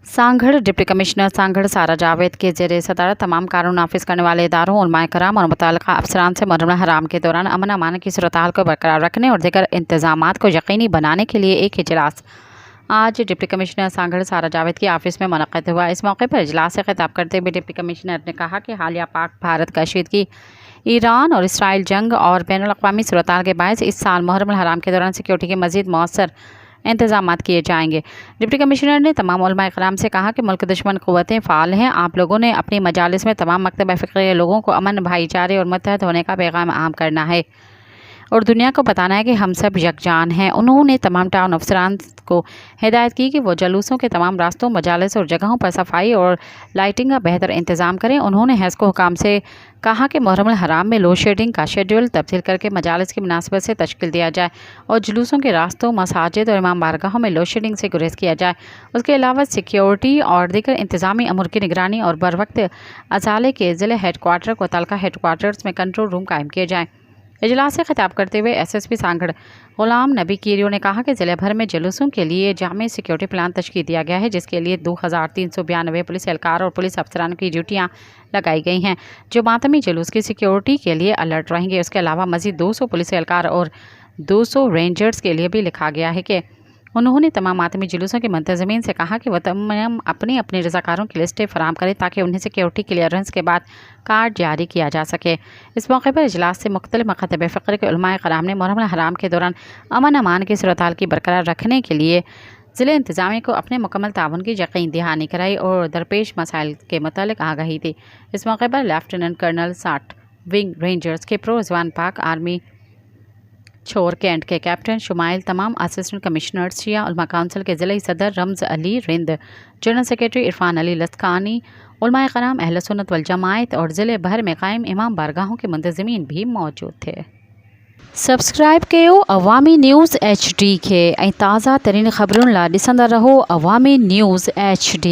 Sanghar deputy commissioner Sanghar सारा जावेद के ज़ेर सदारत तमाम कानून नाफिज करने वाले इदारों उलमाए कराम और मुतल्लिक़ा अफसरान से मुहर्रम हराम के दौरान अमन अमान की सूरत-ए-हाल को बरकरार रखने और दीगर इंतजामात को यकीनी बनाने के लिए एक इजलास आज डिप्टी कमिश्नर सांगड़ सारा जावेद की ऑफिस में मुनक़्क़िद हुआ। इस मौके पर इजलास से खिताब करते हुए डिप्टी कमिश्नर ने कहा कि हालिया पाक भारत कशीदगी, ईरान और इसराइल जंग और बैनुल-अक़वामी सूरत-ए-हाल के बायस इस साल मुहर्रम हराम के दौरान सिक्योरिटी के मज़ीद मौसर इंतजामात किए जाएंगे। डिप्टी कमिश्नर ने तमाम उलमाए कराम से कहा कि मुल्क दुश्मन क़ुव्वतें फ़ाल हैं। आप लोगों ने अपनी मजालिस में तमाम मकतब फ़िक्र के लोगों को अमन, भाईचारे और मुत्तहद होने का पैगाम आम करना है और दुनिया को बताना है कि हम सब यकजान हैं। उन्होंने तमाम टाउन अफसरान को हिदायत की कि वो जुलूसों के तमाम रास्तों, मजालिस और जगहों पर सफाई और लाइटिंग का बेहतर इंतजाम करें। उन्होंने हैज़को हुकाम से कहा कि मुहर्रम हराम में लोड शेडिंग का शेड्यूल तब्दील करके मजालिस की मुनासिबत से तश्कील दिया जाए और जुलूसों के रास्तों, मसाजिद और इमाम बारगाहों में लोड शेडिंग से गुरेज किया जाए। उसके अलावा सिक्योरिटी और दीगर इंतजामी अमूर की निगरानी और बर वक्त अजाले के ज़िले हेड क्वार्टर को तलका हेड क्वार्टर्स में कंट्रोल रूम कायम किए जाएँ। इजलास से खिताब करते हुए SSP सांगड़ गुलाम नबी कीरियो ने कहा कि ज़िले भर में जुलूसों के लिए जामे सिक्योरिटी प्लान तश्कील दिया गया है, जिसके लिए 2392 पुलिस एहलकार और पुलिस अफसरान की ड्यूटियां लगाई गई हैं, जो मातमी जुलूस की सिक्योरिटी के लिए अलर्ट रहेंगे। उसके अलावा मज़ीद 200 पुलिस एहलकार और 200 रेंजर्स के लिए भी लिखा गया है कि उन्होंने तमाम मातमी जुलूसों के मुंतज़मीन से कहा कि वह तमाम अपनी अपनी रज़ाकारों की लिस्टें फराहम करें ताकि उन्हें सिक्योरिटी क्लियरेंस के बाद कार्ड जारी किया जा सके। इस मौके पर इजलास से मुख्तलिफ मकतब फ़िक्र के उलमाए कराम ने मुहर्रम हराम के दौरान अमन अमान की सूरत-ए-हाल की बरकरार रखने के लिए ज़िले इंतज़ामिया को अपने मुकम्मल ताउन की यकीन दहानी कराई और दरपेश मसाइल के मुतालिक आगाही दी। इस मौके पर लेफ्टिनेंट कर्नल 60 विंग रेंजर्स के प्रो जवान पाक आर्मी छोर कैंट के कैप्टन शुमाइल, तमाम असिस्टेंट कमिश्नर्स, शिया उलमा काउंसिल के ज़िले सदर रमज़ अली रिंद, जनरल सेक्रेटरी इरफान अली लस्कानी, उलमाए कराम अहले सुन्नत वल जमाअत और ज़िले भर में कायम इमाम बारगाहों के मुंतज़मीन भी मौजूद थे। सब्सक्राइब कयो अवामी न्यूज़ HD के ताज़ा तरीन ख़बरुन ला ॾिसंदा रहो अवामी न्यूज़ HD।